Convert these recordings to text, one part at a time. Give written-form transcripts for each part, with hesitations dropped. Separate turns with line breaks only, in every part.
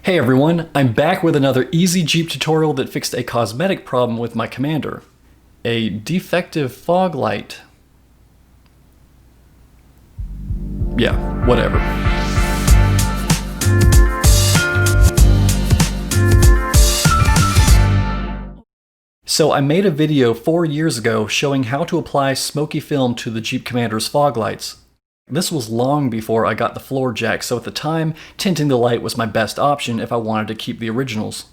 Hey everyone, I'm back with another easy Jeep tutorial that fixed a cosmetic problem with my Commander. A defective fog light. Yeah, whatever. So I made a video 4 years ago showing how to apply smoky film to the Jeep Commander's fog lights. This was long before I got the floor jack, so at the time, tinting the light was my best option if I wanted to keep the originals.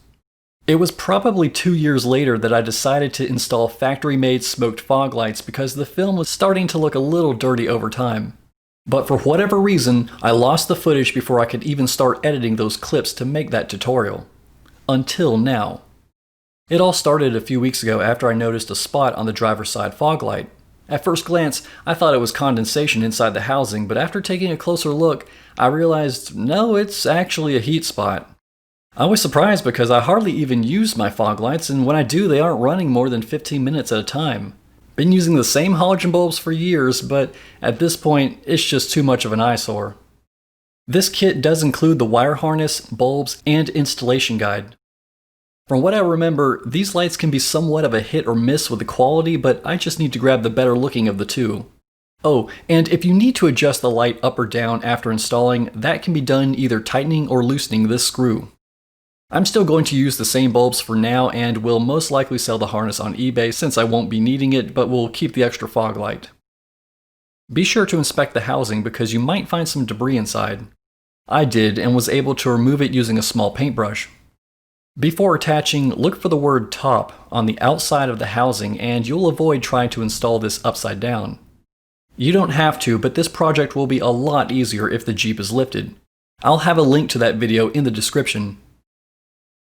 It was probably 2 years later that I decided to install factory-made smoked fog lights because the film was starting to look a little dirty over time. But for whatever reason, I lost the footage before I could even start editing those clips to make that tutorial. Until now. It all started a few weeks ago after I noticed a spot on the driver's side fog light. At first glance, I thought it was condensation inside the housing, but after taking a closer look, I realized, no, it's actually a heat spot. I was surprised because I hardly even use my fog lights, and when I do, they aren't running more than 15 minutes at a time. Been using the same halogen bulbs for years, but at this point, it's just too much of an eyesore. This kit does include the wire harness, bulbs, and installation guide. From what I remember, these lights can be somewhat of a hit or miss with the quality, but I just need to grab the better looking of the two. Oh, and if you need to adjust the light up or down after installing, that can be done either tightening or loosening this screw. I'm still going to use the same bulbs for now and will most likely sell the harness on eBay since I won't be needing it, but will keep the extra fog light. Be sure to inspect the housing because you might find some debris inside. I did and was able to remove it using a small paintbrush. Before attaching, look for the word top on the outside of the housing and you'll avoid trying to install this upside down. You don't have to, but this project will be a lot easier if the Jeep is lifted. I'll have a link to that video in the description.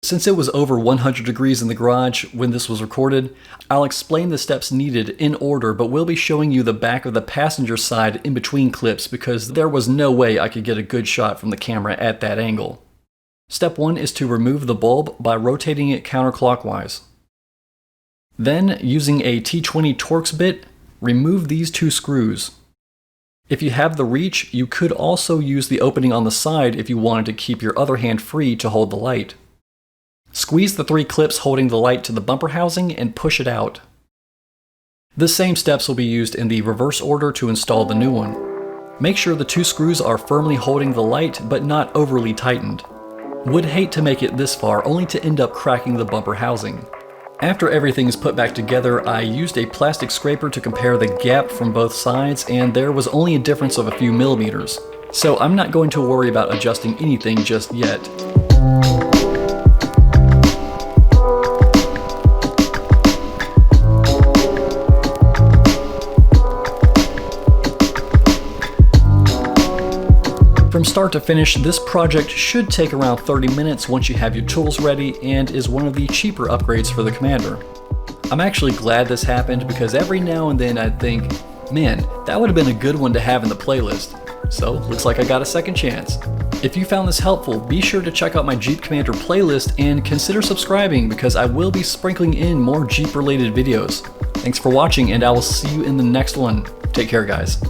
Since it was over 100 degrees in the garage when this was recorded, I'll explain the steps needed in order, but we'll be showing you the back of the passenger side in between clips because there was no way I could get a good shot from the camera at that angle. Step 1 is to remove the bulb by rotating it counterclockwise. Then, using a T20 Torx bit, remove these two screws. If you have the reach, you could also use the opening on the side if you wanted to keep your other hand free to hold the light. Squeeze the 3 clips holding the light to the bumper housing and push it out. The same steps will be used in the reverse order to install the new one. Make sure the 2 screws are firmly holding the light but not overly tightened. Would hate to make it this far, only to end up cracking the bumper housing. After everything is put back together, I used a plastic scraper to compare the gap from both sides, and there was only a difference of a few millimeters. So I'm not going to worry about adjusting anything just yet. From start to finish, this project should take around 30 minutes once you have your tools ready and is one of the cheaper upgrades for the Commander. I'm actually glad this happened because every now and then I'd think, man, that would have been a good one to have in the playlist. So, looks like I got a second chance. If you found this helpful, be sure to check out my Jeep Commander playlist and consider subscribing because I will be sprinkling in more Jeep related videos. Thanks for watching and I will see you in the next one. Take care, guys.